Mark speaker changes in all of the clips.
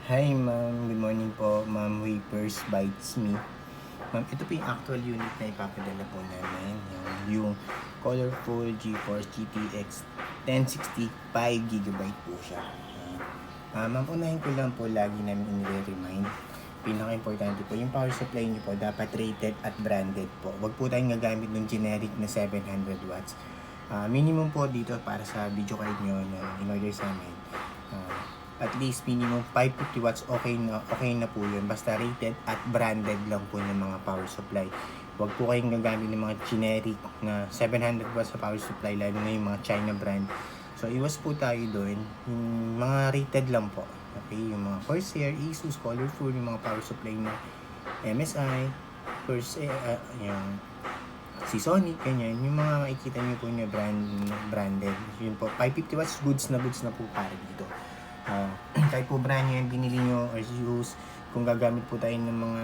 Speaker 1: Hi ma'am, good morning po. Ma'am Wafers Bites Me. Ma'am, ito po yung actual unit na ipapadala po namin. Yung colorful GeForce GTX 1060 5GB po siya. Ma'am, unahin ko lang po lagi namin inire-remind. Pinaka-importante po, yung power supply niyo po dapat rated at branded po. Huwag po tayong gagamit ng generic na 700 watts. Minimum po dito para sa video card nyo na in-order sa amin. At least minimum 550 watts okay na po yun, basta rated at branded lang po ng mga power supply. Huwag po kayong gagamit ng mga generic na 700 watts sa power supply, lalo na yung mga China brand. So iwas po tayo doon, yung mga rated lang po. Okay, yung mga Corsair, Asus, Colorful, yung mga power supply na MSI, Corsair, yung si Sony, ganyan, yung mga makikita nyo po na branded. Yun po, 550 watts, goods na po para dito. Kahit po brand nyo yung binili nyo or use, kung gagamit po tayo ng mga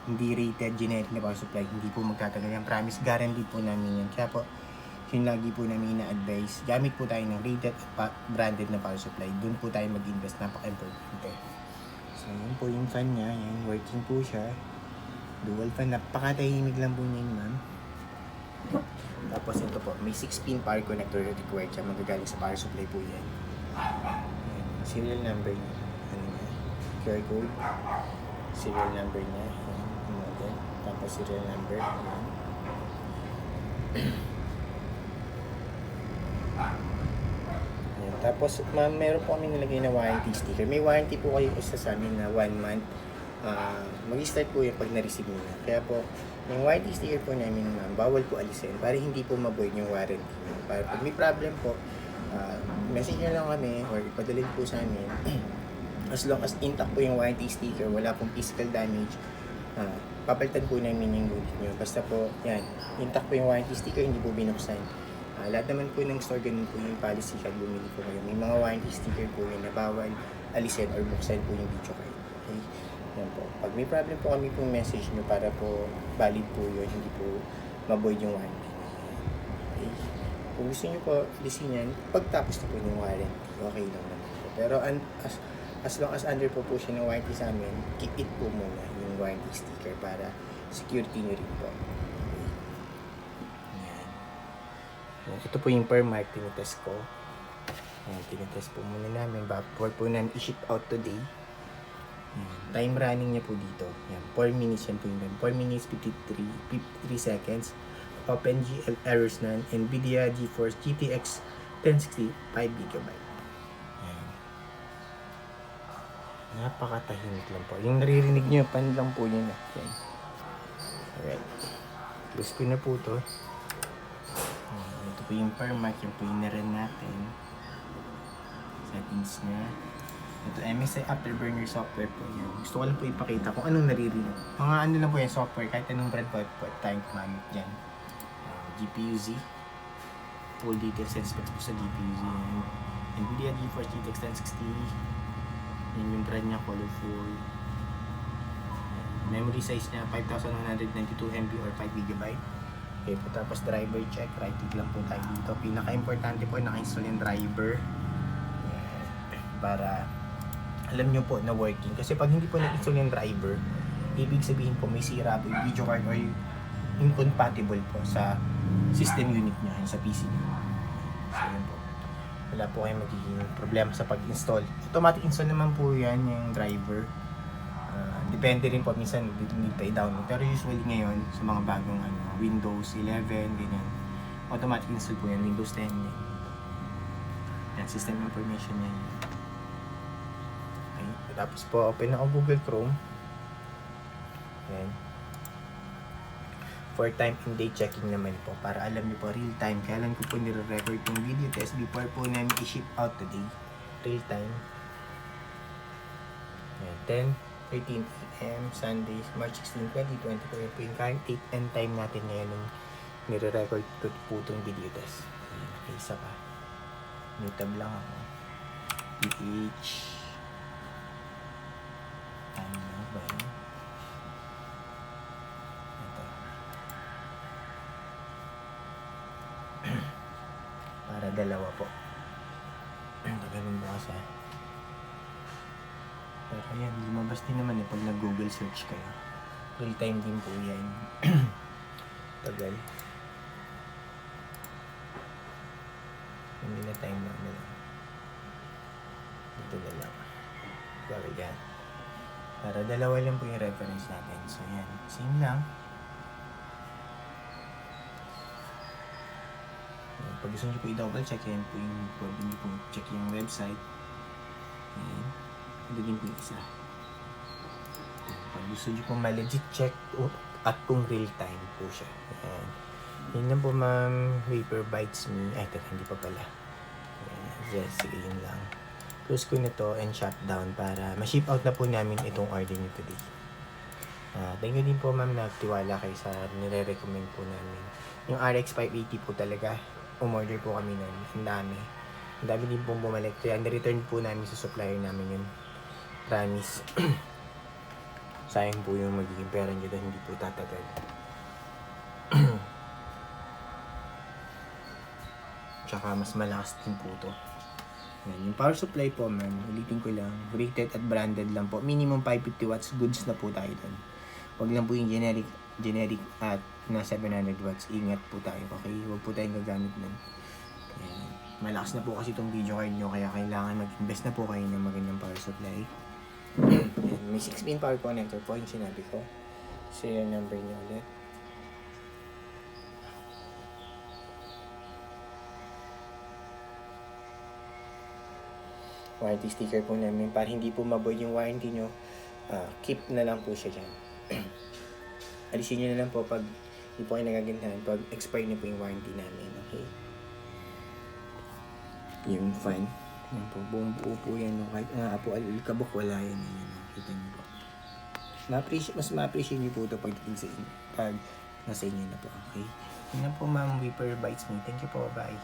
Speaker 1: hindi rated generic na power supply, hindi po magtatagal yan. Promise, guarantee po namin yan. Kaya po, yun lagi po namin ina-advise. Gamit po tayo ng rated at branded na power supply. Doon po tayo mag-invest. Napaka-importante. So, yun po yung fan niya. Yan, working po siya. Dual fan. Napakatahimik lang po niya yun, ma'am. Tapos ito po, may 6-pin power connector na required siya. Magagaling sa power supply po yan. Serial number niya. Ano niya? QR code. Serial number niya. Yung model. Tapos serial number. Ayan. Ayan. Tapos, ma'am, meron po kami nilagay na warranty sticker. May warranty po kayo isa sa amin na 1 month. Mag-start po yung pag na-receive nyo na. Kaya po, yung warranty sticker po namin, ma'am, bawal po alisin para hindi po ma-void yung warranty nyo. Para pag may problem po, message nyo lang kami or ipadalhin po sa amin. As long as intact po yung warranty sticker, wala pong physical damage, papalitan po namin yung unit nyo. Basta po, yan, intact po yung warranty sticker, hindi po binuksan. Lahat naman po ng store, ganun po yung policy kahit bumili po kayo. May mga warranty sticker po yun na bawal alisin or buksan po yung video card. Okay? Yan po. Pag may problem po kami pong message nyo para po valid po yun, hindi po ma-void yung warranty. Okay? Kung gusto nyo po alisin yan, pagtapos na po yung warranty, okay lang naman po. Pero as long as under po siya ng warranty sa amin, keep it po muna yung warranty sticker para security nyo rin po. Yan. Ito po yung per mark tinitest ko. Yan, tinitest po muna namin before po namin i-ship out today. Yan. Time running niya po dito. Yan, 4 minutes yan po yung 4 minutes 53 seconds. OpenGL errors none. NVIDIA GeForce GTX 1060 5GB. Napakatahimik lang po. Yung naririnig nyo, pan lang po yun. Yan. Alright. Close ko na po to. Ito po yung per mic. Yung po yung narin natin. Settings niya. Ito MSI Afterburner software po yan. Gusto ko lang po ipakita kung anong naririnig. Mga ano lang po yung software. Kahit anong brand po tayong kumamit dyan. GPU-Z. Full details and specs po sa GPU-Z. NVIDIA GeForce GTX 1060. Yan yung brand niya, colorful. Memory size niya 5192 MB or 5GB. Okay po, tapos driver check, right click lang po tayo dito. Pinaka-importante po, naka-install yung driver. Para alam nyo po na working. Kasi pag hindi po na-install yung driver, ibig sabihin po may sira po yung video card or incompatible po sa system unit nyo, sa PC nyo. So yun po. Wala po kayong magiging problema sa pag-install. Automatic install naman po yan yung driver. Depende rin po, minsan need pa i-download. Pero usually ngayon, sa mga bagong Windows 11, ganyan, automatic install po yan, Windows 10. Yan, system information yan. Okay. Tapos po, open ako Google Chrome. Yan. For time and date checking naman po, para alam niyo po real time. Kailan ko po nire-record yung video test before po namin i-ship out today. Real time. Yan, 10:13 AM, Sunday, March 16, 2024 po yung current date and time natin ngayon nung nire-record ko po itong video test. Ayan, okay, isa pa. New tab lang ako. PH. Ano ba yun? Ito. Para dalawa po. Ito, ganun bukas ha. Pero ayan, lumabas din naman eh pag nag-Google search kayo. Real time din po yan. Tagal. Hindi na time lang na lang. Dito na lang. Pero yan. Para dalawa lang po yung reference natin. So yan, same lang. Pag gusto nyo po i-double check, yan po yung pwede nyo po check yung website. Ayan. Ito din po yung isa. Pag gusto nyo po ma-legit check at kung real time po siya. Ayan. Yun lang po ma'am, Vapor Bites Me. Ay, teka, hindi pa pala. Ayan. Yes, sige, yun lang. Close ko na to and shut down para ma-ship out na po namin itong order nyo today. Thank you din po ma'am na tiwala kayo sa nire-recommend po namin. Yung RX 580 po talaga, umorder po kami nun. Ang dami. Ang dami din pong bumalik. Kaya na-return po namin sa supplier namin yun. Promise. Sayang po yung magiging pera nyo dahil hindi po tatagal. Tsaka mas malakas din po to. Yan. Yung power supply po man, ulitin ko lang, rated at branded lang po. Minimum 550 watts, goods na po tayo doon. Huwag lang po yung generic at na 700 watts. Ingat po tayo, okay? Huwag po tayong gagamit nun. Yan. Malakas na po kasi itong video card nyo, kaya kailangan mag-invest na po kayo ng magandang power supply. Yan. May 6-pin power connector po, yung sinabi ko. Serial number nyo ulit. Warranty sticker po namin para hindi po maboid yung warranty nyo. Keep na lang po siya dyan. Alisin nyo na lang po pag hindi po kayo nagagandahan pag expire na po yung warranty namin. Okay? Yung fan. Yan po, buong buo po yan. Kahit po alikabok, wala yan. Yan. Kita nyo po. Mas ma-appreciate nyo po ito pagdating sa inyo. Pag nasa inyo na po. Okay? Yun lang po ma'am, Vapor Bites Me. Thank you po. Bye.